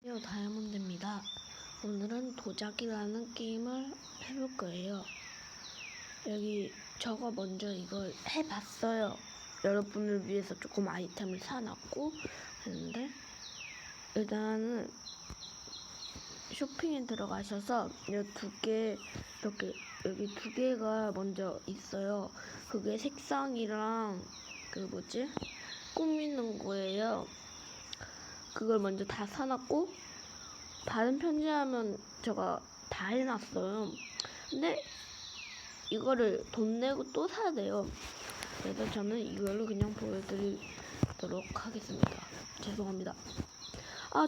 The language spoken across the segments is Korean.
다이아몬드입니다. 오늘은 도자기라는 게임을 해볼 거예요. 여기 저가 먼저 이걸 해봤어요. 여러분을 위해서 조금 아이템을 사놨고 했는데, 일단은 쇼핑에 들어가셔서 여기 두 개가 먼저 있어요. 그게 색상이랑 꾸미는 거예요. 그걸 먼저 다 사놨고, 다른 편지하면 제가 다 해놨어요. 근데 이거를 돈 내고 또 사야 돼요. 그래서 저는 이걸로 그냥 보여드리도록 하겠습니다. 죄송합니다.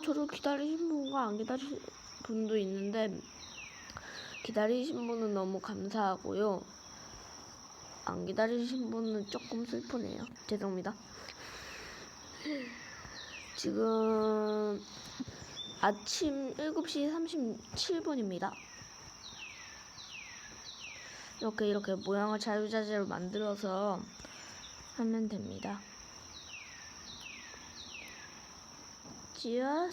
저를 기다리신 분과 안 기다리신 분도 있는데, 기다리신 분은 너무 감사하고요. 안 기다리신 분은 조금 슬프네요. 죄송합니다. 지금 아침 7시 37분입니다. 이렇게 모양을 자유자재로 만들어서 하면 됩니다. 이게요.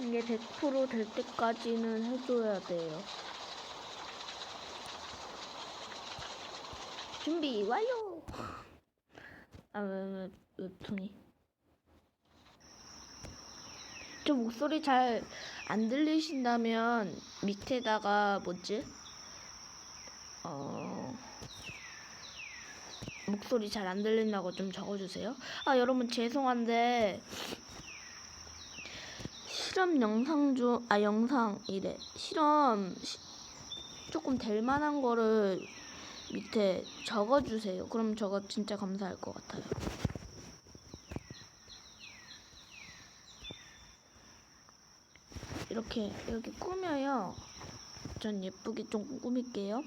이게 100% 될 때까지는 해줘야 돼요. 준비 완료! 웹툰이. 저 목소리 잘 안 들리신다면 밑에다가 목소리 잘 안 들린다고 좀 적어주세요. 여러분 죄송한데 실험 조금 될 만한 거를 밑에 적어주세요. 그럼 저가 진짜 감사할 것 같아요. 이렇게 꾸며요. 전 예쁘게 좀 꾸밀게요.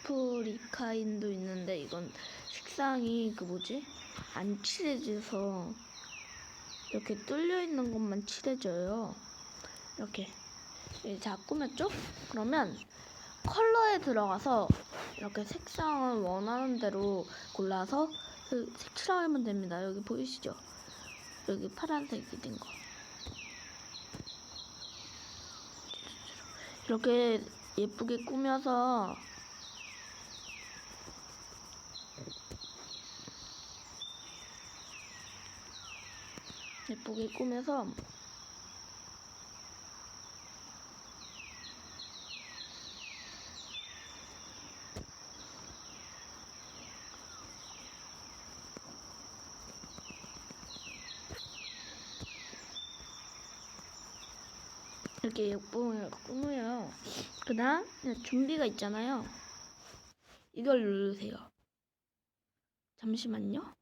아프리카인도 있는데, 이건 색상이 안 칠해져서 이렇게 뚫려 있는 것만 칠해져요. 이렇게 다 꾸몄죠? 그러면 컬러에 들어가서 이렇게 색상을 원하는 대로 골라서 색칠하면 됩니다. 여기 보이시죠? 여기 파란색이 된 거. 이렇게 예쁘게 꾸며서 이렇게 예쁘게 꾸며요. 그다음 준비가 있잖아요. 이걸 누르세요. 잠시만요.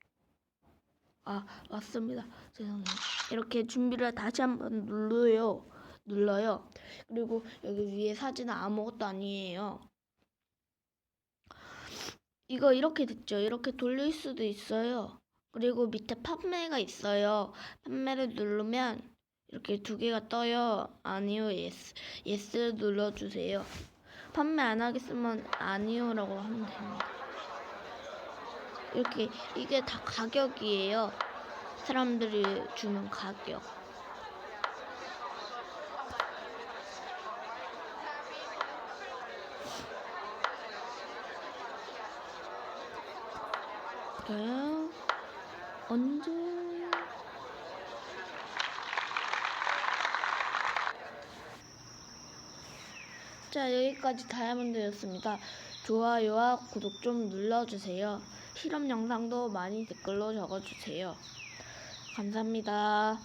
왔습니다. 죄송해요. 이렇게 준비를 다시 한번 눌러요. 그리고 여기 위에 사진은 아무것도 아니에요. 이거 이렇게 됐죠? 이렇게 돌릴 수도 있어요. 그리고 밑에 판매가 있어요. 판매를 누르면 이렇게 두 개가 떠요. 아니요, 예스를 눌러주세요. 판매 안 하겠으면 아니요라고 하면 됩니다. 이게 다 가격이에요. 사람들이 주는 가격. 언제? 자, 여기까지 다이아몬드였습니다. 좋아요와 구독 좀 눌러주세요. 실험 영상도 많이 댓글로 적어주세요. 감사합니다.